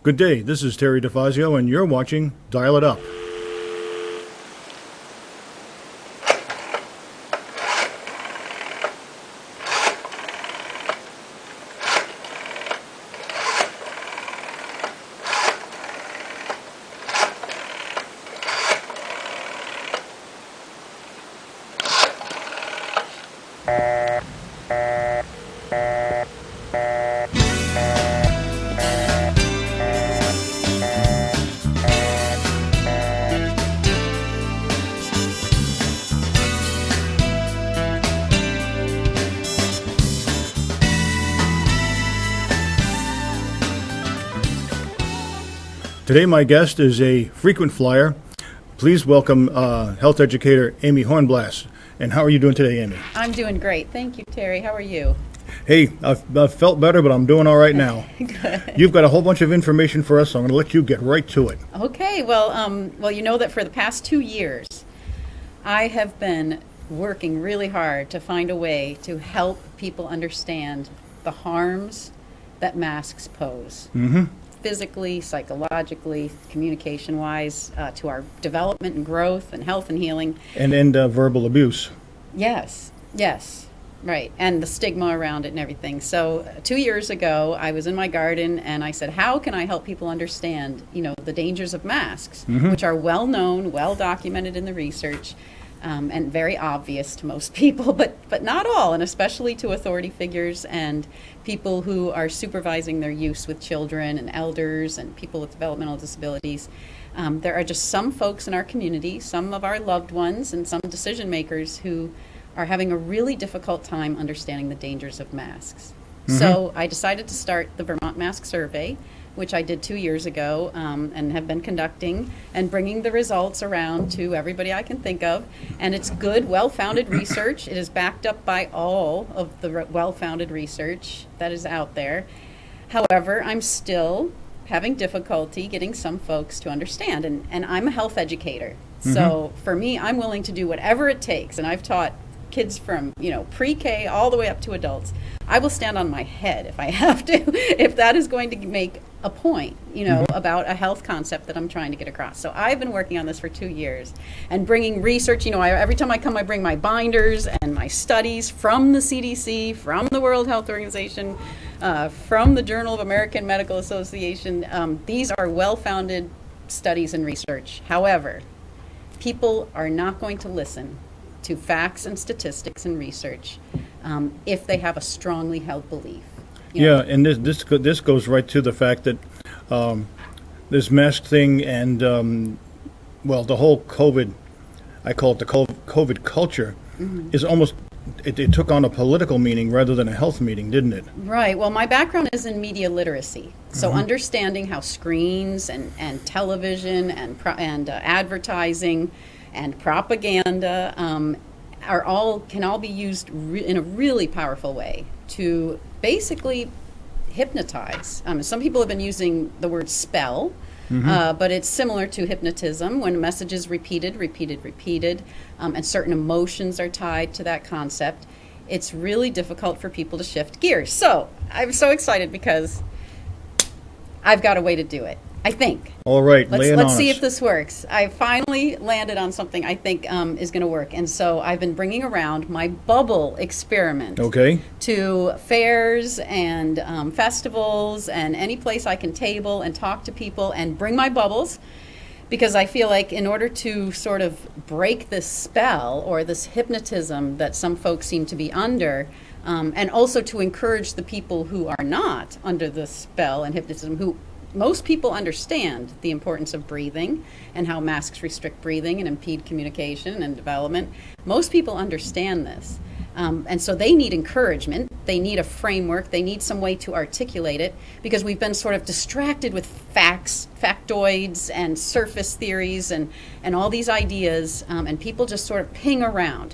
Good day, this is Terry Difazio, and you're watching Dial It Up. Today my guest is a frequent flyer. Please welcome Health Educator Amy Hornblass. And how are you doing today, Amy? I'm doing great. Thank you, Terry. How are you? Hey, I've felt better, but I'm doing all right now. Good. You've got a whole bunch of information for us, so I'm going to let you get right to it. Okay. Well, you know that for the past 2 years, I have been working really hard to find a way to help people understand the harms that masks pose. Mm-hmm. Physically, psychologically, communication-wise, to our development and growth and health and healing. And verbal abuse. Yes, right. And the stigma around it and everything. So 2 years ago, I was in my garden and I said, how can I help people understand, the dangers of masks, which are well known, well documented in the research, and very obvious to most people, but not all, and especially to authority figures and people who are supervising their use with children and elders and people with developmental disabilities. There are just some folks in our community, some of our loved ones, and some decision makers who are having a really difficult time understanding the dangers of masks. So I decided to start the Vermont Mask Survey, which I did 2 years ago, and have been conducting and bringing the results around to everybody I can think of. And it's good, well-founded research. It is backed up by all of the well-founded research that is out there. However, I'm still having difficulty getting some folks to understand. And I'm a health educator. So for me, I'm willing to do whatever it takes. And I've taught kids from, pre-K all the way up to adults. I will stand on my head if I have to, if that is going to make a point, about a health concept that I'm trying to get across. So I've been working on this for 2 years and bringing research. Every time I come, I bring my binders and my studies from the CDC, from the World Health Organization, from the Journal of American Medical Association. These are well-founded studies and research. However, people are not going to listen to facts and statistics and research if they have a strongly held belief. Yeah, and this goes right to the fact that this mask thing and, the whole COVID, I call it the COVID culture, is almost, it took on a political meaning rather than a health meaning, didn't it? Right. Well, my background is in media literacy. So understanding how screens and television and advertising and propaganda can all be used in a really powerful way to basically hypnotize. Some people have been using the word spell, but it's similar to hypnotism when a message is repeated, and certain emotions are tied to that concept. It's really difficult for people to shift gears. So I'm so excited because I've got a way to do it. I think. All right, let's see if this works. I finally landed on something I think is going to work. And so I've been bringing around my bubble experiment to fairs and festivals and any place I can table and talk to people and bring my bubbles, because I feel like in order to sort of break this spell or this hypnotism that some folks seem to be under, and also to encourage the people who are not under the spell and hypnotism, who most people understand the importance of breathing and how masks restrict breathing and impede communication and development. Most people understand this. And so they need encouragement. They need a framework. They need some way to articulate it, because we've been sort of distracted with factoids and surface theories and all these ideas, and people just sort of ping around.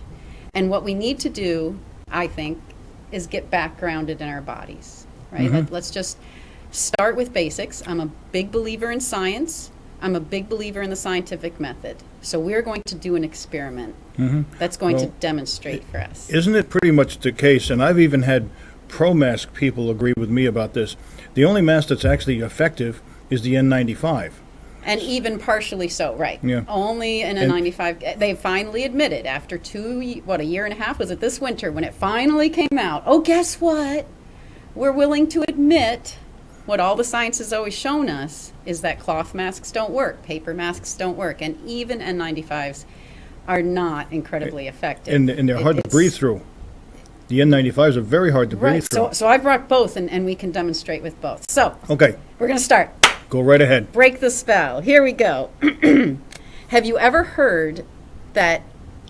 And what we need to do, I think, is get back grounded in our bodies, right? Let's just start with basics. I'm a big believer in science. I'm a big believer in the scientific method. So we're going to do an experiment that's going to demonstrate for us. Isn't it pretty much the case, and I've even had pro-mask people agree with me about this, the only mask that's actually effective is the N95. And even partially so, right? Yeah. Only in a 95. They finally admitted after a year and a half, was it this winter, when it finally came out, oh, guess what? We're willing to admit what all the science has always shown us is that cloth masks don't work, paper masks don't work, and even N95s are not incredibly effective. And they're hard to breathe through. The N95s are very hard to breathe through. So I brought both, and we can demonstrate with both. So Okay. we're going to start. Go right ahead. Break the spell. Here we go. Have you ever heard that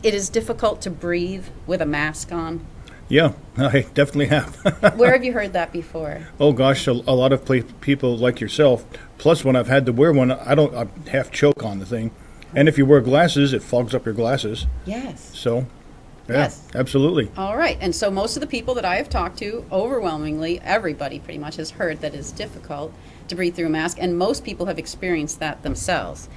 it is difficult to breathe with a mask on? Yeah, I definitely have. Where have you heard that before? Oh gosh, a lot of people like yourself. Plus, when I've had to wear one, I half choke on the thing. And if you wear glasses, it fogs up your glasses. Yes. So, yeah, Yes. absolutely. All right. And so most of the people that I have talked to, overwhelmingly, everybody pretty much has heard that it's difficult to breathe through a mask, and most people have experienced that themselves.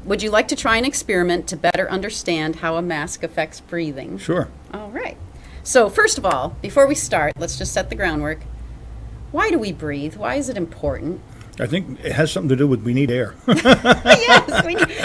Would you like to try an experiment to better understand how a mask affects breathing? Sure. All right. So first of all, before we start, let's just set the groundwork. Why do we breathe? Why is it important? I think it has something to do with we need air. Yes,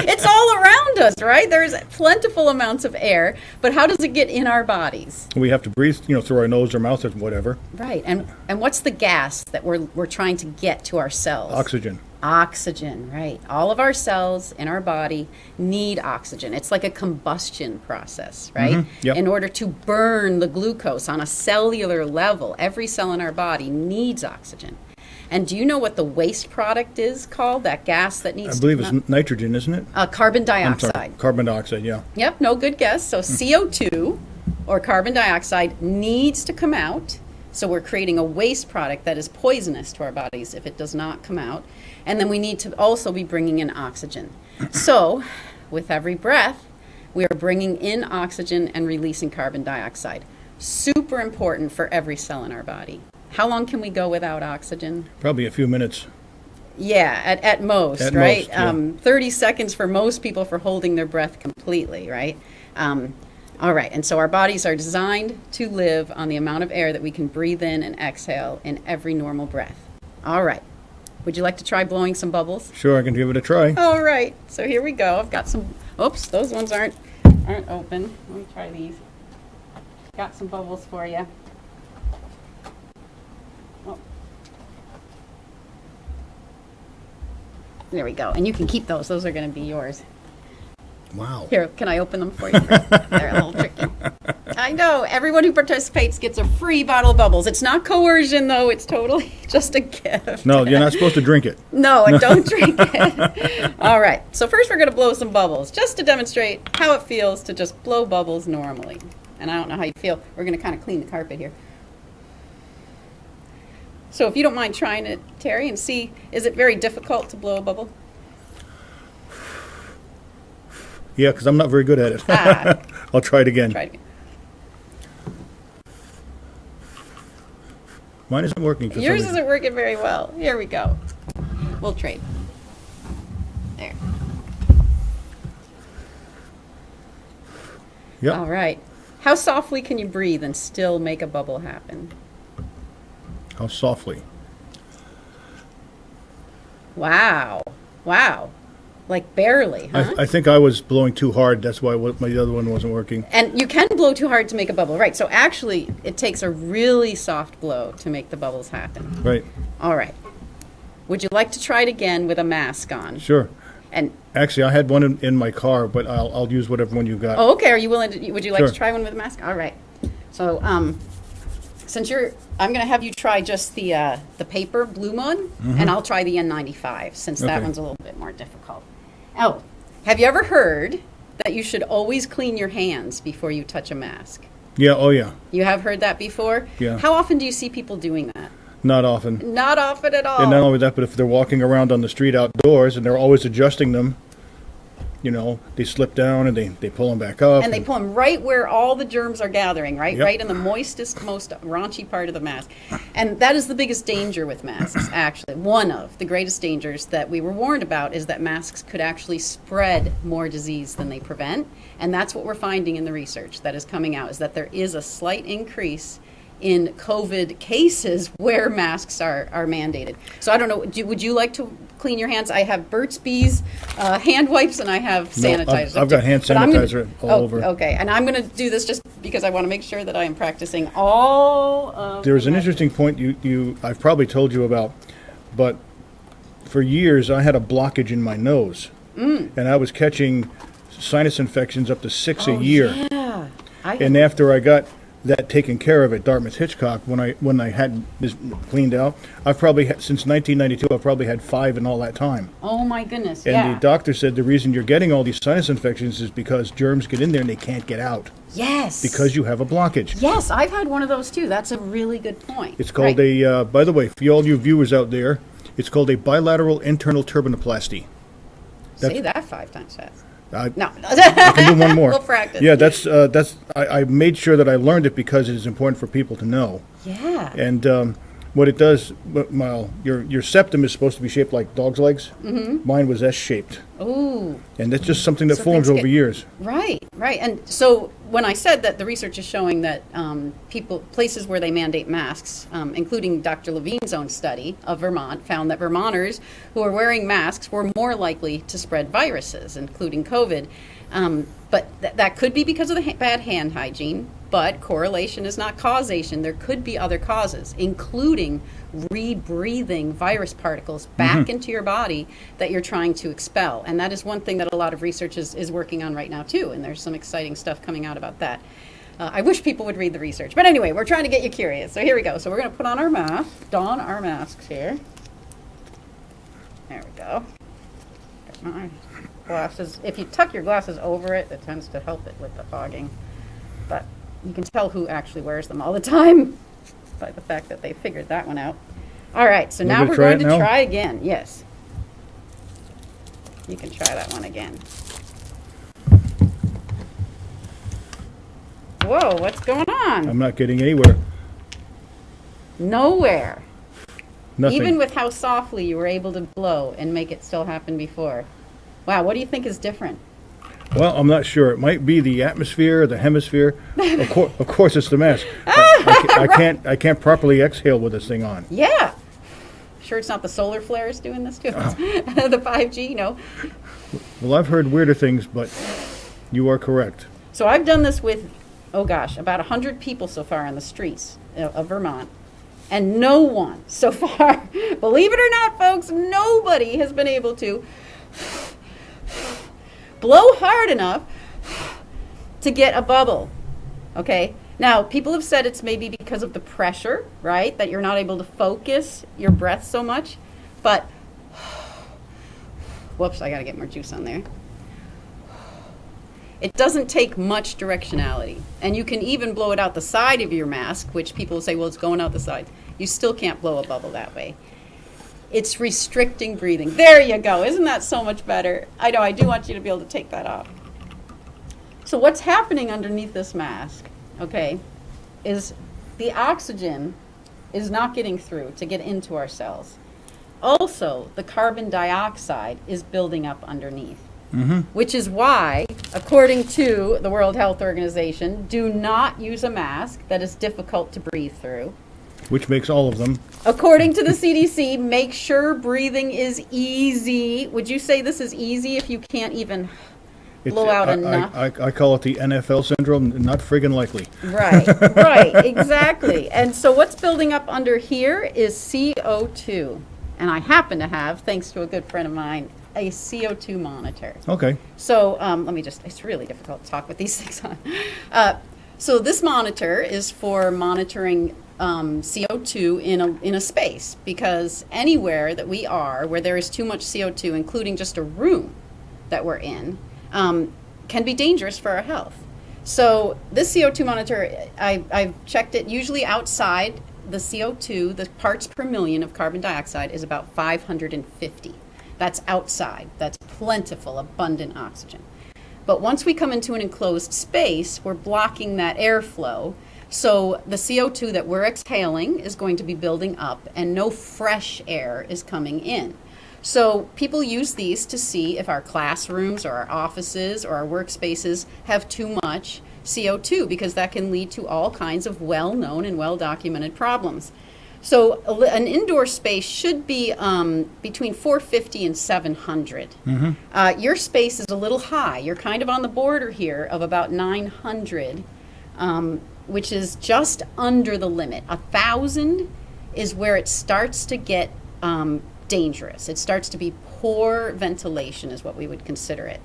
it's all around us, right? There's plentiful amounts of air, but how does it get in our bodies? We have to breathe, through our nose or mouth or whatever. Right. And what's the gas that we're trying to get to our cells? Oxygen. Oxygen, right. All of our cells in our body need oxygen. It's like a combustion process, right? Yep. In order to burn the glucose on a cellular level, every cell in our body needs oxygen. And do you know what the waste product is called, that gas that needs I believe it's nitrogen, isn't it? carbon I'm dioxide. sorry, carbon dioxide, yeah. Yep, no, good guess. So CO2, or carbon dioxide, needs to come out. So we're creating a waste product that is poisonous to our bodies if it does not come out. And then we need to also be bringing in oxygen. So with every breath, we are bringing in oxygen and releasing carbon dioxide. Super important for every cell in our body. How long can we go without oxygen? Probably a few minutes. Yeah, at most, At right? most, yeah. 30 seconds for most people for holding their breath completely, right? All right, and so our bodies are designed to live on the amount of air that we can breathe in and exhale in every normal breath. All right. Would you like to try blowing some bubbles? Sure, I can give it a try. All right, so here we go. I've got some, oops, those ones aren't open. Let me try these. Got some bubbles for you. Oh. There we go, and you can keep those. Those are going to be yours. Wow. Here, can I open them for you? They're a little tricky. I know. Everyone who participates gets a free bottle of bubbles. It's not coercion, though. It's totally just a gift. No, you're not supposed to drink it. No, I don't drink it. All right. So first we're going to blow some bubbles just to demonstrate how it feels to just blow bubbles normally. And I don't know how you feel. We're going to kind of clean the carpet here. So if you don't mind trying it, Terry, and see, is it very difficult to blow a bubble? Yeah, because I'm not very good at it. Ah. I'll try it again. Try it again. Mine isn't working. For some Yours reason. isn't working very well. Here we go. We'll trade. There. Yep. All right. How softly can you breathe and still make a bubble happen? How softly? Wow. Wow. Like barely, huh? I think I was blowing too hard. That's why my other one wasn't working. And you can blow too hard to make a bubble, right? So actually, it takes a really soft blow to make the bubbles happen. Right. All right. Would you like to try it again with a mask on? Sure. And Actually, I had one in my car, but I'll use whatever one you got. oh, okay. Are you willing to? Would you like Sure. to try one with a mask? All right. So, since I'm going to have you try just the paper blue one, and I'll try the N95 since that Okay. one's a little bit more difficult. Oh, have you ever heard that you should always clean your hands before you touch a mask? Yeah. Oh, yeah. You have heard that before? Yeah. How often do you see people doing that? Not often. Not often at all. And not only that, but if they're walking around on the street outdoors and they're always adjusting them, they slip down and they pull them back up. And they pull them right where all the germs are gathering, right? Yep. Right in the moistest, most raunchy part of the mask. And that is the biggest danger with masks, actually. One of the greatest dangers that we were warned about is that masks could actually spread more disease than they prevent. And that's what we're finding in the research that is coming out, is that there is a slight increase in COVID cases where masks are mandated. So I don't know, would you like to clean your hands? I have Burt's Bees hand wipes, and I have sanitizer. I've got hand sanitizer all over. Okay, and I'm going to do this just because I want to make sure that I am practicing all of There's an interesting point I've probably told you about, but for years I had a blockage in my nose, and I was catching sinus infections up to 6 a year. Yeah. And after I got that taken care of at Dartmouth-Hitchcock, when I had this cleaned out, I've probably since 1992 I've probably had 5 in all that time. Oh my goodness! And the doctor said the reason you're getting all these sinus infections is because germs get in there and they can't get out. Yes. Because you have a blockage. Yes, I've had one of those too. That's a really good point. It's called by the way, for all you viewers out there, it's called a bilateral internal turbinoplasty. Say that 5 times fast. No. I can do one more. We'll practice. Yeah, I made sure that I learned it because it is important for people to know. Yeah. And what it does, well, your septum is supposed to be shaped like dog's legs. Mm-hmm. Mine was S-shaped. Ooh. And that's just something that forms over years. Right. And so when I said that the research is showing that places where they mandate masks, including Dr. Levine's own study of Vermont, found that Vermonters who are wearing masks were more likely to spread viruses, including COVID. But that could be because of the bad hand hygiene, but correlation is not causation. There could be other causes, including rebreathing virus particles back into your body that you're trying to expel. And that is one thing that a lot of research is working on right now, too. And there's some exciting stuff coming out about that. I wish people would read the research. But anyway, we're trying to get you curious. So here we go. So we're going to put on our mask, don our masks here. There we go. Get my glasses. If you tuck your glasses over it, that tends to help it with the fogging. But you can tell who actually wears them all the time by the fact that they figured that one out. All right, so now we're going to try again. Yes. You can try that one again. Whoa, what's going on? I'm not getting anywhere. Nowhere. Nothing. Even with how softly you were able to blow and make it still happen before. Wow, what do you think is different? Well, I'm not sure. It might be the atmosphere, the hemisphere. Of course, it's the mask. I can't properly exhale with this thing on. Yeah. Sure it's not the solar flares doing this to us? The 5G, no. Well, I've heard weirder things, but you are correct. So I've done this with, about 100 people so far on the streets of Vermont. And no one so far, believe it or not, folks, nobody has been able to blow hard enough to get a bubble, okay? Now, people have said it's maybe because of the pressure, right? That you're not able to focus your breath so much. But, whoops, I got to get more juice on there. It doesn't take much directionality. And you can even blow it out the side of your mask, which people say, well, it's going out the side. You still can't blow a bubble that way. It's restricting breathing. There you go. Isn't that so much better? I know, I do want you to be able to take that off. So what's happening underneath this mask, okay, is the oxygen is not getting through to get into our cells. Also, the carbon dioxide is building up underneath, which is why, according to the World Health Organization, do not use a mask that is difficult to breathe through. Which makes all of them. According to the CDC, make sure breathing is easy. Would you say this is easy if you can't even blow out enough? I call it the NFL syndrome, not friggin' likely. Right, exactly. And so what's building up under here is CO2. And I happen to have, thanks to a good friend of mine, a CO2 monitor. Okay. So it's really difficult to talk with these things on. So this monitor is for monitoring CO2 in a space, because anywhere that we are where there is too much CO2, including just a room that we're in, can be dangerous for our health. So this CO2 monitor, I've checked it, usually outside the CO2, the parts per million of carbon dioxide is about 550. That's outside. That's plentiful, abundant oxygen. But once we come into an enclosed space, we're blocking that airflow. So the CO2 that we're exhaling is going to be building up, and no fresh air is coming in. So people use these to see if our classrooms or our offices or our workspaces have too much CO2 because that can lead to all kinds of well-known and well-documented problems. So an indoor space should be between 450 and 700. Your space is a little high. You're kind of on the border here of about 900, which is just under the limit. 1,000 is where it starts to get dangerous. It starts to be poor ventilation is what we would consider it.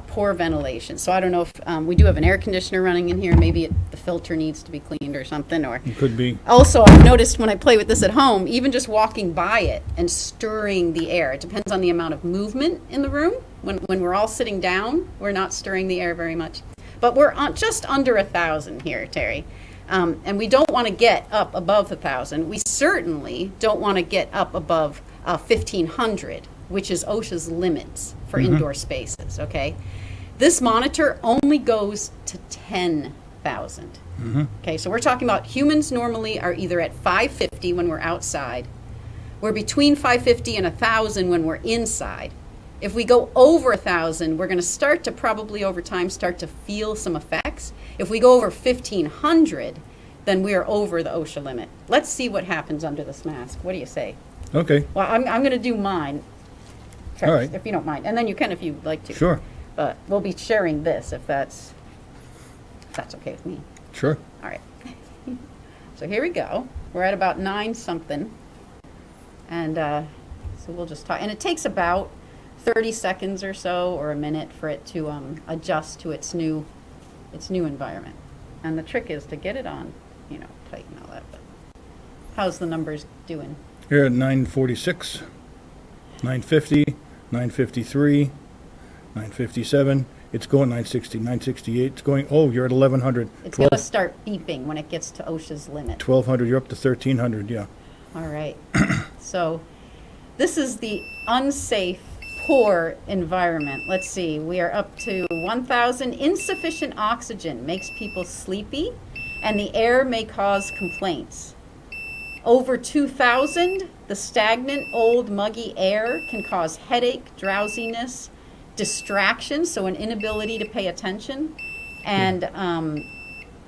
Poor ventilation. So I don't know if we do have an air conditioner running in here. Maybe the filter needs to be cleaned or something. Or It could be. also, I've noticed when I play with this at home, even just walking by it and stirring the air. It depends on the amount of movement in the room. When we're all sitting down, we're not stirring the air very much. But we're just under 1,000 here, Terry. And we don't want to get up above 1,000. We certainly don't want to get up above 1,500, which is OSHA's limits for indoor spaces, okay? This monitor only goes to 10,000. Okay, so we're talking about humans normally are either at 550 when we're outside. We're between 550 and 1,000 when we're inside. If we go over 1,000, we're going to start to probably over time start to feel some effects. If we go over 1,500, then we are over the OSHA limit. Let's see what happens under this mask. What do you say? Okay. Well, I'm going to do mine first, All right. if you don't mind. And then you can if you'd like to. Sure. But we'll be sharing this if that's okay with me. Sure. All right. So here we go. We're at about 9 something. And so we'll just talk. And it takes about 30 seconds or so or a minute for it to adjust to its new environment. And the trick is to get it on, tight and all that. But how's the numbers doing? You're at 946, 950, 953, 957. It's going 960, 968. It's going, you're at 1,100. It's going to start beeping when it gets to OSHA's limit. 1,200. You're up to 1,300, yeah. All right. So this is the unsafe, poor environment. Let's see. We are up to 1,000. Insufficient oxygen makes people sleepy, and the air may cause complaints. Over 2,000, the stagnant, old, muggy air can cause headache, drowsiness, distraction, so an inability to pay attention, and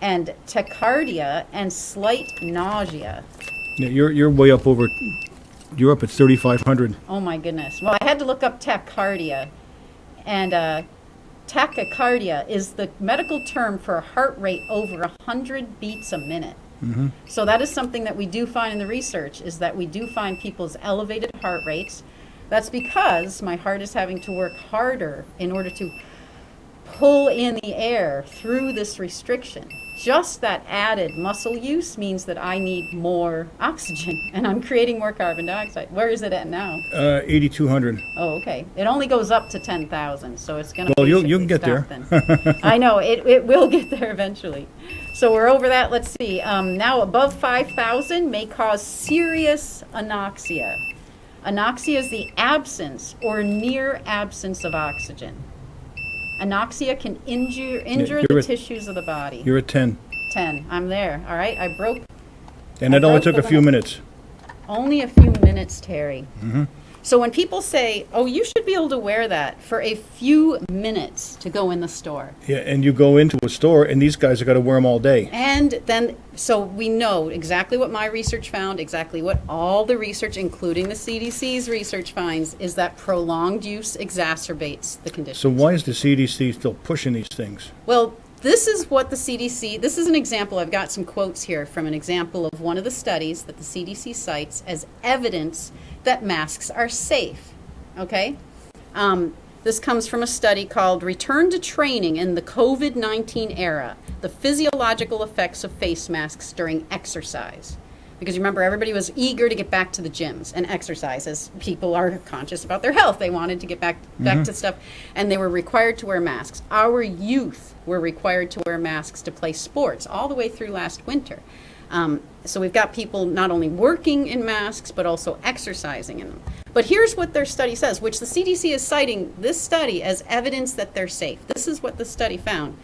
tachycardia and slight nausea. Yeah, you're way up over. You're up at 3,500. Oh my goodness. Well, I had to look up tachycardia, and tachycardia is the medical term for a heart rate over 100 beats a minute. So that is something that we do find in the research, is that we do find people's elevated heart rates. That's because my heart is having to work harder in order to pull in the air through this restriction. Just that added muscle use means that I need more oxygen, and I'm creating more carbon dioxide. Where is it at now? 8,200. Oh, okay. It only goes up to 10,000, so it's going to Well, you can get there. I know, it will get there eventually. So we're over that. Let's see. Now above 5,000 may cause serious anoxia. Anoxia is the absence or near absence of oxygen. Anoxia can injure the tissues of the body. You're at 10. 10. I'm there. All right. I broke. And it only took a few minutes. Only a few minutes, Terry. So when people say, you should be able to wear that for a few minutes to go in the store. Yeah, and you go into a store, and these guys have got to wear them all day. And then, so we know exactly what my research found, exactly what all the research, including the CDC's research, finds, is that prolonged use exacerbates the condition. So why is the CDC still pushing these things? Well, this is what the CDC, this is an example, I've got some quotes here from an example of one of the studies that the CDC cites as evidence that masks are safe, okay? This comes from a study called Return to Training in the COVID-19 Era, the Physiological Effects of Face Masks During Exercise. Because you remember, everybody was eager to get back to the gyms and exercise as people are conscious about their health. They wanted to get back to stuff, and they were required to wear masks. Our youth were required to wear masks to play sports all the way through last winter. So we've got people not only working in masks, but also exercising in them. But here's what their study says, which the CDC is citing this study as evidence that they're safe. This is what the study found.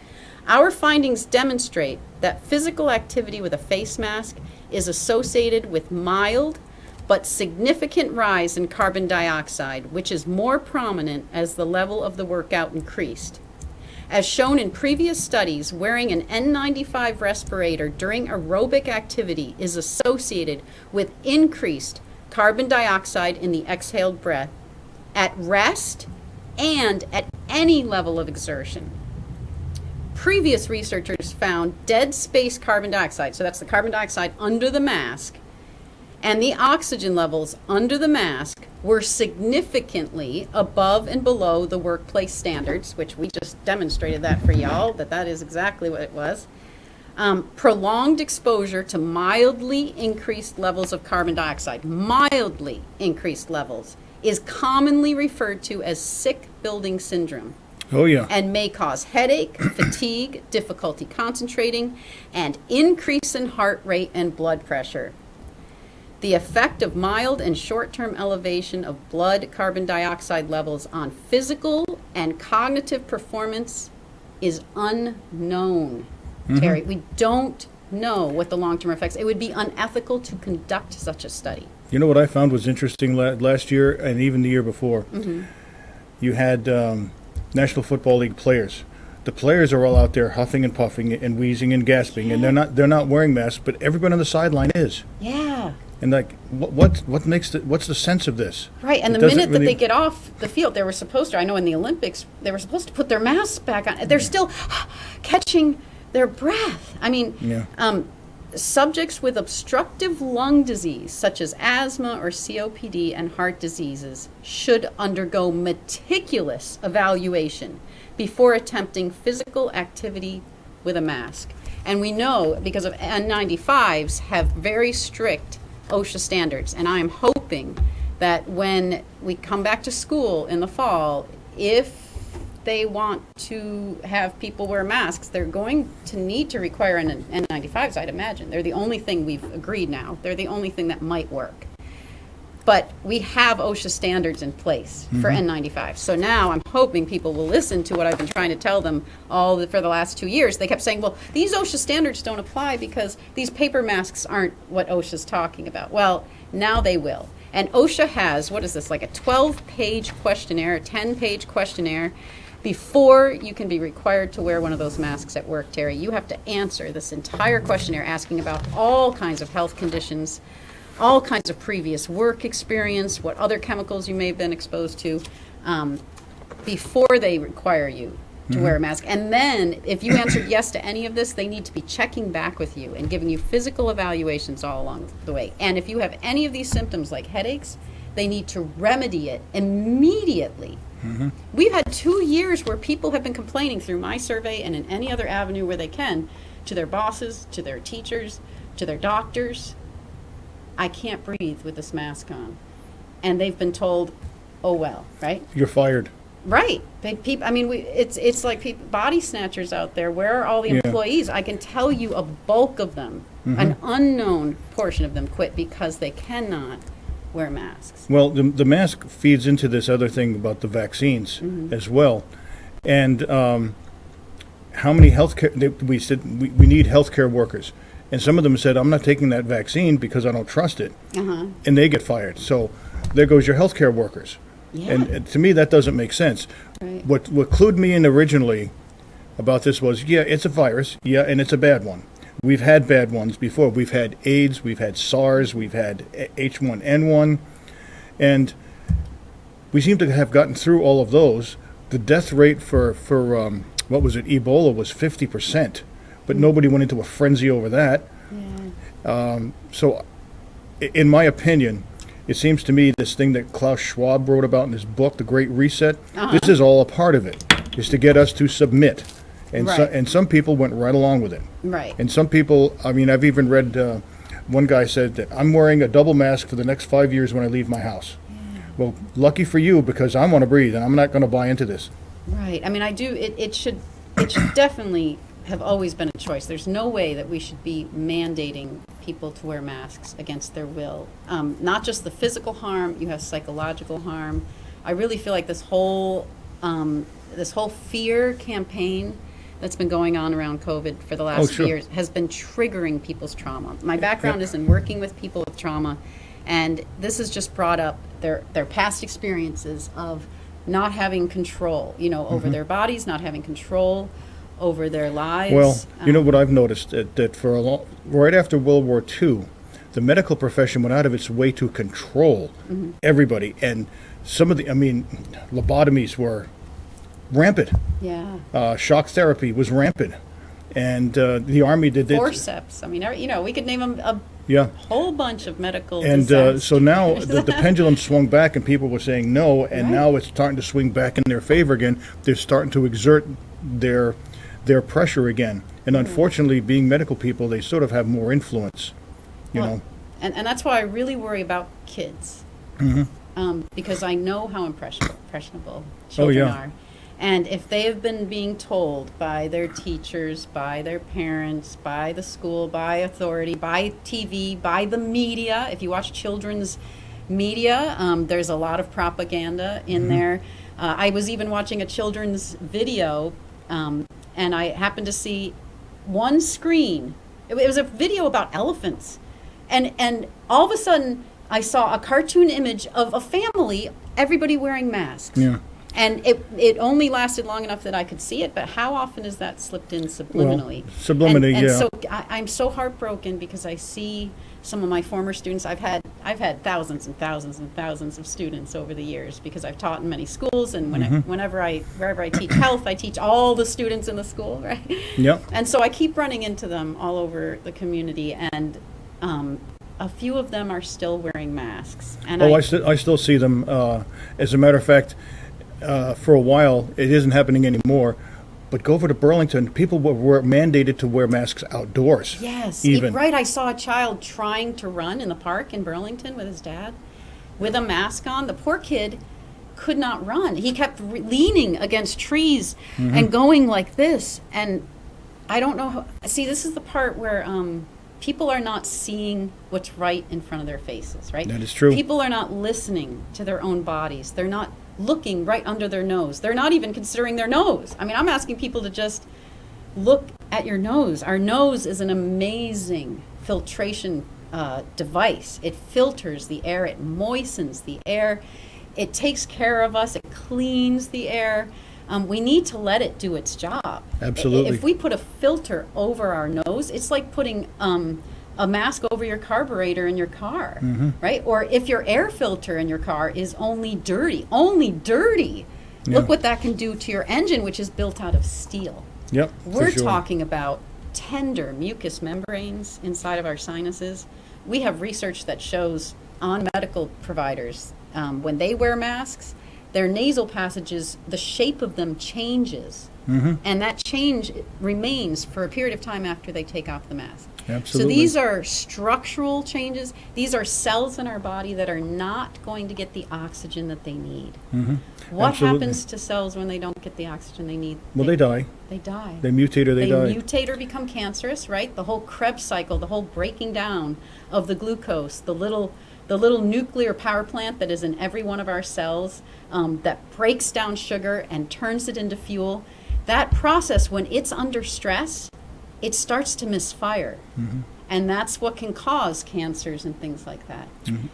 Our findings demonstrate that physical activity with a face mask is associated with mild but significant rise in carbon dioxide, which is more prominent as the level of the workout increased. As shown in previous studies, wearing an N95 respirator during aerobic activity is associated with increased carbon dioxide in the exhaled breath at rest and at any level of exertion. Previous researchers found dead space carbon dioxide, so that's the carbon dioxide under the mask, and the oxygen levels under the mask were significantly above and below the workplace standards, which we just demonstrated that for y'all, that is exactly what it was. Prolonged exposure to mildly increased levels of carbon dioxide, mildly increased levels, is commonly referred to as sick building syndrome. Oh, yeah. And may cause headache, fatigue, difficulty concentrating, and increase in heart rate and blood pressure. The effect of mild and short-term elevation of blood carbon dioxide levels on physical and cognitive performance is unknown. Terry, we don't know what the long-term effects. It would be unethical to conduct such a study. You know what I found was interesting last year and even the year before? You had National Football League players. The players are all out there huffing and puffing and wheezing and gasping, and they're not wearing masks, but everyone on the sideline is. Yeah. And like, what makes what's the sense of this? Right, and It the doesn't minute that really- they get off the field, they were supposed to, I know in the Olympics, they were supposed to put their masks back on. They're still catching their breath. I mean, subjects with obstructive lung disease, such as asthma or COPD and heart diseases, should undergo meticulous evaluation before attempting physical activity with a mask. And we know, because of N95s have very strict OSHA standards, and I am hoping that when we come back to school in the fall, if they want to have people wear masks, they're going to need to require an N95s, I'd imagine. They're the only thing we've agreed now. They're the only thing that might work. But we have OSHA standards in place for N95s. So now I'm hoping people will listen to what I've been trying to tell them for the last 2 years. They kept saying, well, these OSHA standards don't apply because these paper masks aren't what OSHA's talking about. Well, now they will. And OSHA has, what is this, like a 12-page questionnaire, a 10-page questionnaire. Before you can be required to wear one of those masks at work, Terry, you have to answer this entire questionnaire asking about all kinds of health conditions, all kinds of previous work experience, what other chemicals you may have been exposed to, before they require you to wear a mask. And then, if you answered yes to any of this, they need to be checking back with you and giving you physical evaluations all along the way. And if you have any of these symptoms like headaches, they need to remedy it immediately. We've had 2 years where people have been complaining through my survey and in any other avenue where they can to their bosses, to their teachers, to their doctors, I can't breathe with this mask on. And they've been told, oh well, right? You're fired. Right. People, I mean, it's like body snatchers out there. Where are all the employees? I can tell you a bulk of them, an unknown portion of them quit because they cannot wear masks. Well, the mask feeds into this other thing about the vaccines as well. And how many healthcare, we said we need healthcare workers. And some of them said, I'm not taking that vaccine because I don't trust it. And they get fired. So there goes your healthcare workers. Yeah. And to me, that doesn't make sense. Right. What clued me in originally about this was, it's a virus, and it's a bad one. We've had bad ones before. We've had AIDS, we've had SARS, we've had H1N1, and we seem to have gotten through all of those. The death rate for what was it, Ebola was 50%, but nobody went into a frenzy over that. So, in my opinion, it seems to me this thing that Klaus Schwab wrote about in his book, The Great Reset, this is all a part of it, is to get us to submit. And, and some people went right along with it. Right. And some people, I mean, I've even read, one guy said that I'm wearing a double mask for the next 5 years when I leave my house. Well, lucky for you, because I want to breathe, and I'm not going to buy into this. Right. I mean, it should definitely have always been a choice. There's no way that we should be mandating people to wear masks against their will. Not just the physical harm, you have psychological harm. I really feel like this whole fear campaign that's been going on around COVID for the last few years has been triggering people's trauma. My background is in working with people with trauma, and this has just brought up their past experiences of not having control, over their bodies, not having control over their lives. Well, you know what I've noticed, that for right after World War II, the medical profession went out of its way to control everybody. And some of lobotomies were rampant. Yeah. Shock therapy was rampant. And the Army did it. Forceps. We could name them a Yeah. whole bunch of medical And disasters. so now the pendulum swung back and people were saying no, and Right. now it's starting to swing back in their favor again. They're starting to exert their pressure again. And unfortunately, being medical people, they sort of have more influence, you know. And that's why I really worry about kids. Because I know how impressionable children are. And if they have been being told by their teachers, by their parents, by the school, by authority, by TV, by the media, if you watch children's media, there's a lot of propaganda in there. I was even watching a children's video, and I happened to see one screen. It was a video about elephants. And all of a sudden, I saw a cartoon image of a family, everybody wearing masks. Yeah. And it only lasted long enough that I could see it, but how often is that slipped in subliminally? Well, subliminally, and yeah. so I'm so heartbroken because I see some of my former students. I've had thousands and thousands and thousands of students over the years because I've taught in many schools, and wherever I teach health, I teach all the students in the school, right? Yep. And so I keep running into them all over the community, and a few of them are still wearing masks. And I still see them. As a matter of fact, for a while, it isn't happening anymore. But go over to Burlington, people were mandated to wear masks outdoors. Yes, even. right. I saw a child trying to run in the park in Burlington with his dad with a mask on. The poor kid could not run. He kept leaning against trees and going like this. And I don't know. See, this is the part where people are not seeing what's right in front of their faces, right? That is true. People are not listening to their own bodies. They're not looking right under their nose. They're not even considering their nose. I mean, I'm asking people to just look at your nose. Our nose is an amazing filtration device. It filters the air. It moistens the air. It takes care of us. It cleans the air. We need to let it do its job. Absolutely. If we put a filter over our nose, it's like putting a mask over your carburetor in your car, right? Or if your air filter in your car is only dirty, look what that can do to your engine, which is built out of steel. Yep. We're for sure. talking about tender mucous membranes inside of our sinuses. We have research that shows on medical providers, when they wear masks, their nasal passages, the shape of them changes. And that change remains for a period of time after they take off the mask. Absolutely. So these are structural changes. These are cells in our body that are not going to get the oxygen that they need. What Absolutely. happens to cells when they don't get the oxygen they need? Well, they die. They die. They mutate or they die. Mutate or become cancerous, right? The whole Krebs cycle, the whole breaking down of the glucose, the little nuclear power plant that is in every one of our cells that breaks down sugar and turns it into fuel. That process, when it's under stress, it starts to misfire. And that's what can cause cancers and things like that.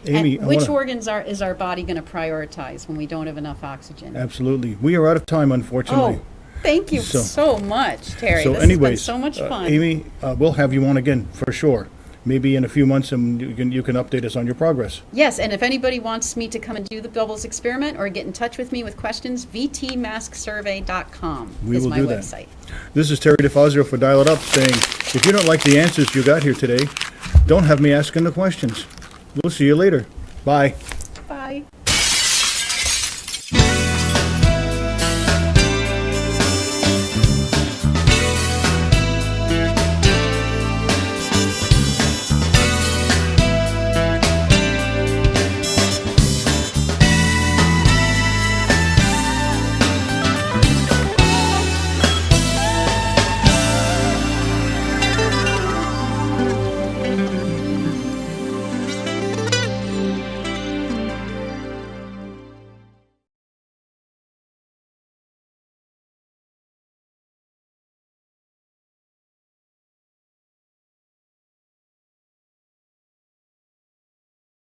Amy, and which organs is our body going to prioritize when we don't have enough oxygen? Absolutely. We are out of time, unfortunately. Oh, thank you So- so much, Terry. So This anyways, has been so much fun. Amy, we'll have you on again for sure. Maybe in a few months, and you can update us on your progress. Yes, and if anybody wants me to come and do the Bubbles experiment or get in touch with me with questions, vtmasksurvey.com We is will my do that. website. This is Terry Difazio for Dial It Up saying, if you don't like the answers you got here today, don't have me asking the questions. We'll see you later. Bye.